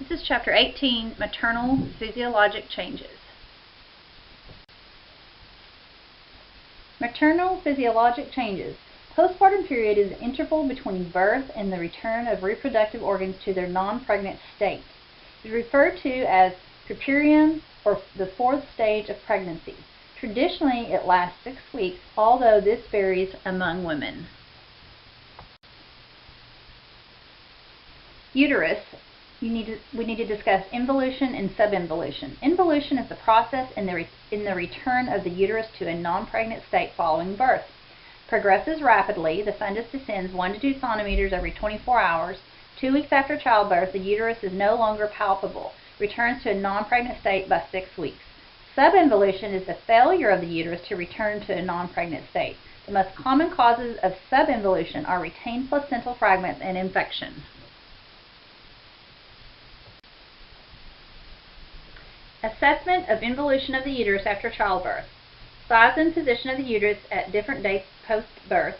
This is Chapter 18, Maternal Physiologic Changes. Maternal physiologic changes. Postpartum period is an interval between birth and the return of reproductive organs to their non-pregnant state. It is referred to as perineum or the fourth stage of pregnancy. Traditionally, it lasts 6 weeks, although this varies among women. Uterus. We need to discuss involution and subinvolution. Involution is the process in the return of the uterus to a non-pregnant state following birth. Progresses rapidly. The fundus descends 1 to 2 centimeters every 24 hours. 2 weeks after childbirth, the uterus is no longer palpable. Returns to a non-pregnant state by 6 weeks. Subinvolution is the failure of the uterus to return to a non-pregnant state. The most common causes of subinvolution are retained placental fragments and infection. Assessment of involution of the uterus after childbirth. Size and position of the uterus at different dates post-birth.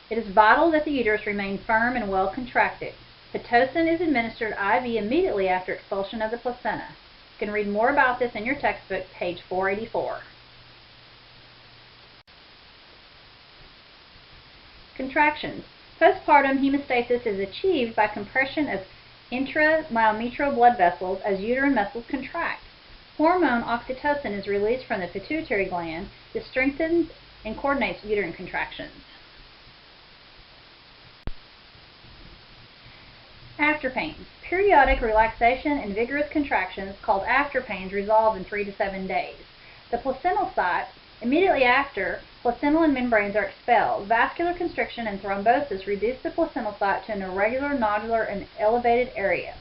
It is vital that the uterus remain firm and well contracted. Pitocin is administered IV immediately after expulsion of the placenta. You can read more about this in your textbook, page 484. Contractions. Postpartum hemostasis is achieved by compression of intramyometrial blood vessels as uterine muscles contract. Hormone oxytocin is released from the pituitary gland. This strengthens and coordinates uterine contractions. Afterpains. Periodic relaxation and vigorous contractions called afterpains resolve in 3 to 7 days. The placental site. Immediately after, placental membranes are expelled. Vascular constriction and thrombosis reduce the placental site to an irregular, nodular, and elevated area.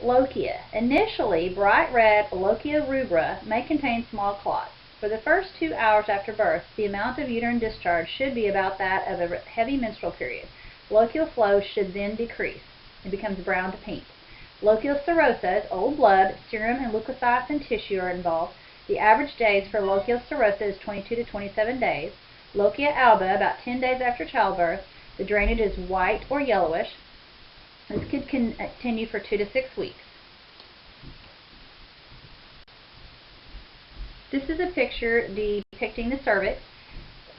Lochia. Initially, bright red lochia rubra may contain small clots. For the first 2 hours after birth, the amount of uterine discharge should be about that of a heavy menstrual period. Lochial flow should then decrease. It becomes brown to pink. Lochial serosa, old blood, serum, and leukocytes and tissue are involved. The average days for lochial serosa is 22 to 27 days. Lochia alba, about 10 days after childbirth. The drainage is white or yellowish. This could continue for 2 to 6 weeks. This is a picture depicting the cervix.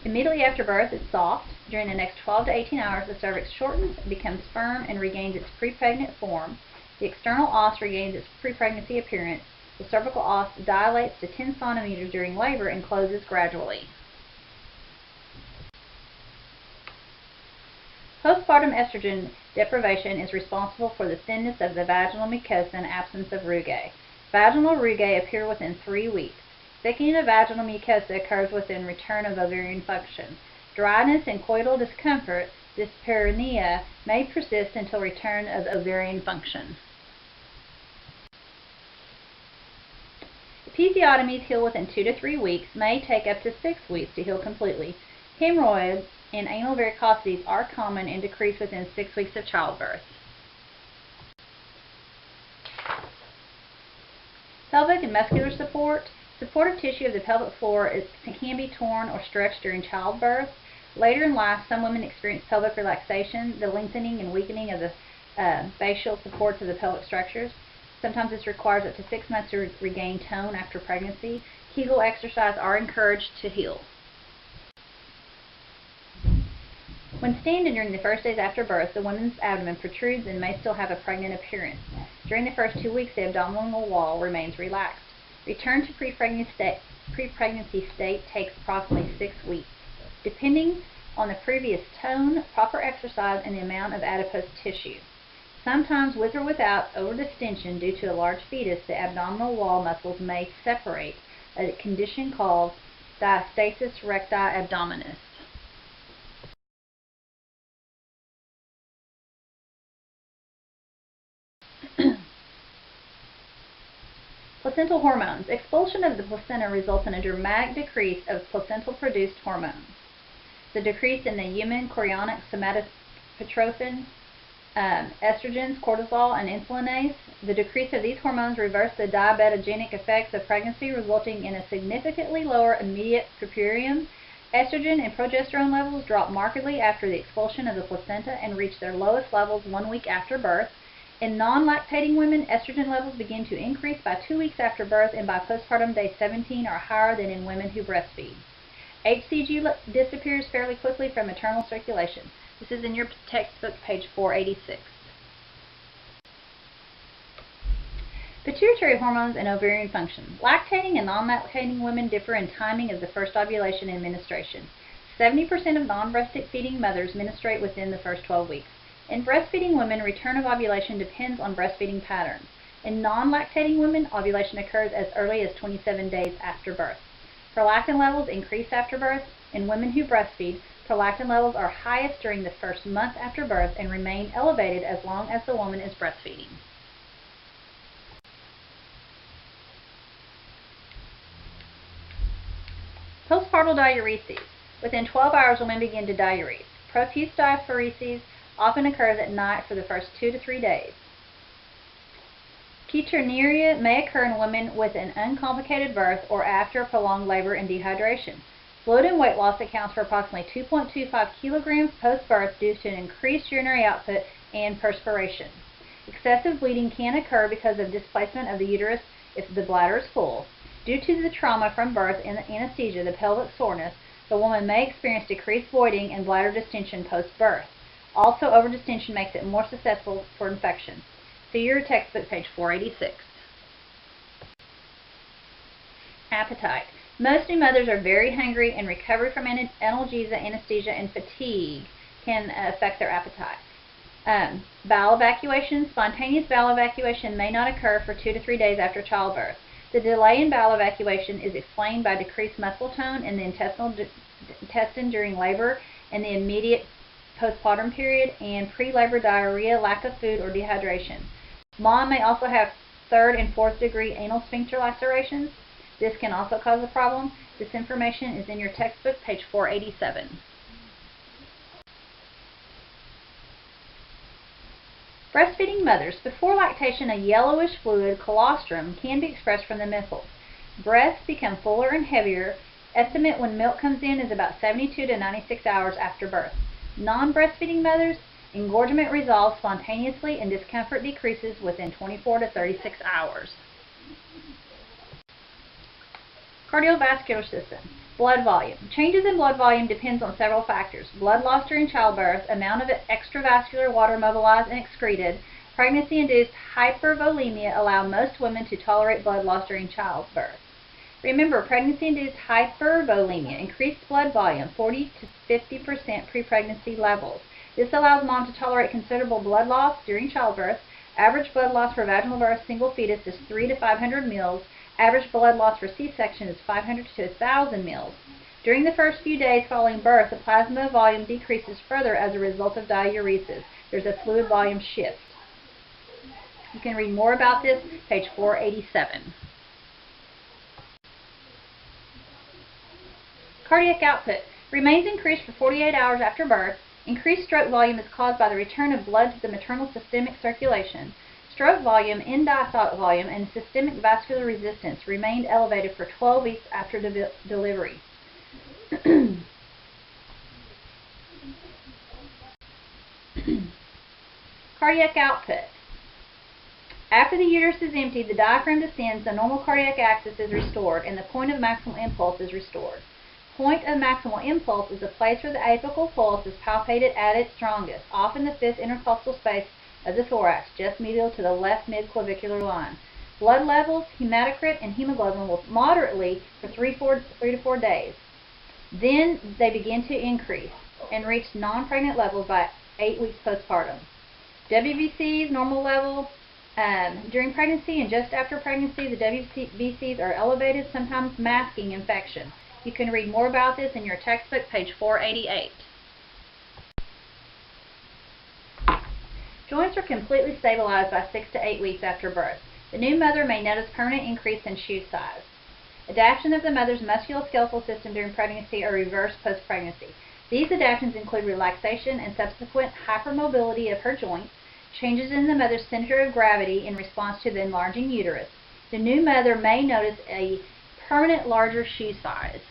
Immediately after birth, it's soft. During the next 12 to 18 hours, the cervix shortens, becomes firm, and regains its pre-pregnant form. The external os regains its pre-pregnancy appearance. The cervical os dilates to 10 centimeters during labor and closes gradually. Postpartum estrogen deprivation is responsible for the thinness of the vaginal mucosa and absence of rugae. Vaginal rugae appear within 3 weeks. Thickening of vaginal mucosa occurs within return of ovarian function. Dryness and coital discomfort, dyspareunia, may persist until return of ovarian function. Episiotomies heal within 2 to 3 weeks, may take up to 6 weeks to heal completely. Hemorrhoids and anal varicosities are common and decrease within 6 weeks of childbirth. Pelvic and muscular support. Supportive tissue of the pelvic floor can be torn or stretched during childbirth. Later in life, some women experience pelvic relaxation, the lengthening and weakening of the fascial supports of the pelvic structures. Sometimes this requires up to 6 months to regain tone after pregnancy. Kegel exercise are encouraged to heal. When standing during the first days after birth, the woman's abdomen protrudes and may still have a pregnant appearance. During the first 2 weeks, the abdominal wall remains relaxed. Return to pre-pregnancy state takes approximately 6 weeks. Depending on the previous tone, proper exercise, and the amount of adipose tissue. Sometimes with or without overdistension due to a large fetus, the abdominal wall muscles may separate, a condition called diastasis recti abdominis. Placental hormones. Expulsion of the placenta results in a dramatic decrease of placental-produced hormones. The decrease in the human chorionic somatotropin, estrogens, cortisol, and insulinase. The decrease of these hormones reverse the diabetogenic effects of pregnancy, resulting in a significantly lower immediate perineum. Estrogen and progesterone levels drop markedly after the expulsion of the placenta and reach their lowest levels 1 week after birth. In non-lactating women, estrogen levels begin to increase by 2 weeks after birth and by postpartum day 17 are higher than in women who breastfeed. HCG disappears fairly quickly from maternal circulation. This is in your textbook, page 486. Pituitary hormones and ovarian function. Lactating and non-lactating women differ in timing of the first ovulation and menstruation. 70% of non-breastfeeding mothers menstruate within the first 12 weeks. In breastfeeding women, return of ovulation depends on breastfeeding patterns. In non-lactating women, ovulation occurs as early as 27 days after birth. Prolactin levels increase after birth. In women who breastfeed, prolactin levels are highest during the first month after birth and remain elevated as long as the woman is breastfeeding. Postpartum diureses. Within 12 hours, women begin to diurese. Profuse diaphoresis often occurs at night for the first 2 to 3 days. Ketornuria may occur in women with an uncomplicated birth or after prolonged labor and dehydration. Fluid and weight loss accounts for approximately 2.25 kilograms post-birth due to an increased urinary output and perspiration. Excessive bleeding can occur because of displacement of the uterus if the bladder is full. Due to the trauma from birth and the anesthesia, the pelvic soreness, the woman may experience decreased voiding and bladder distension post-birth. Also, overdistension makes it more susceptible for infection. See your textbook, page 486. Appetite. Most new mothers are very hungry, and recovery from analgesia, anesthesia, and fatigue can affect their appetite. Bowel evacuation. Spontaneous bowel evacuation may not occur for 2 to 3 days after childbirth. The delay in bowel evacuation is explained by decreased muscle tone in the intestine during labor and the immediate postpartum period, and pre-labor diarrhea, lack of food, or dehydration. Mom may also have 3rd and 4th degree anal sphincter lacerations. This can also cause a problem. This information is in your textbook, page 487. Breastfeeding mothers. Before lactation, a yellowish fluid, colostrum, can be expressed from the nipples. Breasts become fuller and heavier. Estimate when milk comes in is about 72 to 96 hours after birth. Non-breastfeeding mothers, engorgement resolves spontaneously and discomfort decreases within 24 to 36 hours. Cardiovascular system. Blood volume. Changes in blood volume depends on several factors. Blood loss during childbirth, amount of extravascular water mobilized and excreted. Pregnancy-induced hypervolemia allow most women to tolerate blood loss during childbirth. Remember, pregnancy-induced hypervolemia, increased blood volume, 40 to 50% pre-pregnancy levels. This allows mom to tolerate considerable blood loss during childbirth. Average blood loss for vaginal birth single fetus is 300 to 500 mils. Average blood loss for C-section is 500 to 1,000 mils. During the first few days following birth, the plasma volume decreases further as a result of diuresis. There's a fluid volume shift. You can read more about this, page 487. Cardiac output remains increased for 48 hours after birth. Increased stroke volume is caused by the return of blood to the maternal systemic circulation. Stroke volume, end-diastolic volume, and systemic vascular resistance remained elevated for 12 weeks after delivery. Cardiac output. After the uterus is emptied, the diaphragm descends, the normal cardiac axis is restored, and the point of maximal impulse is restored. Point of maximal impulse is the place where the apical pulse is palpated at its strongest, often the 5th intercostal space of the thorax, just medial to the left mid-clavicular line. Blood levels, hematocrit, and hemoglobin will moderately for 3 to 4 days. Then they begin to increase and reach non-pregnant levels by 8 weeks postpartum. WBCs, normal level. During pregnancy and just after pregnancy, the WBCs are elevated, sometimes masking infection. You can read more about this in your textbook, page 488. Joints are completely stabilized by 6 to 8 weeks after birth. The new mother may notice permanent increase in shoe size. Adaptation of the mother's musculoskeletal system during pregnancy or reversed post-pregnancy. These adaptations include relaxation and subsequent hypermobility of her joints, changes in the mother's center of gravity in response to the enlarging uterus. The new mother may notice a permanent larger shoe size.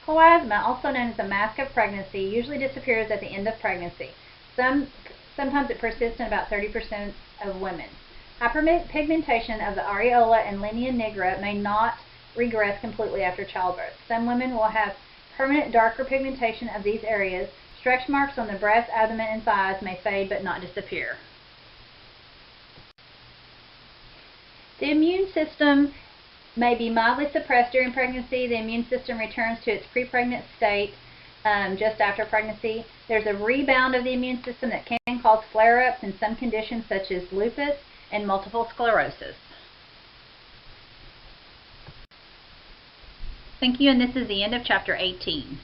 Chloasma, also known as the mask of pregnancy, usually disappears at the end of pregnancy. Sometimes it persists in about 30% of women. Hyperpigmentation of the areola and linea nigra may not regress completely after childbirth. Some women will have permanent darker pigmentation of these areas. Stretch marks on the breast, abdomen, and thighs may fade but not disappear. The immune system may be mildly suppressed during pregnancy. The immune system returns to its pre-pregnant state just after pregnancy. There's a rebound of the immune system that can cause flare-ups in some conditions such as lupus and multiple sclerosis. Thank you, and this is the end of Chapter 18.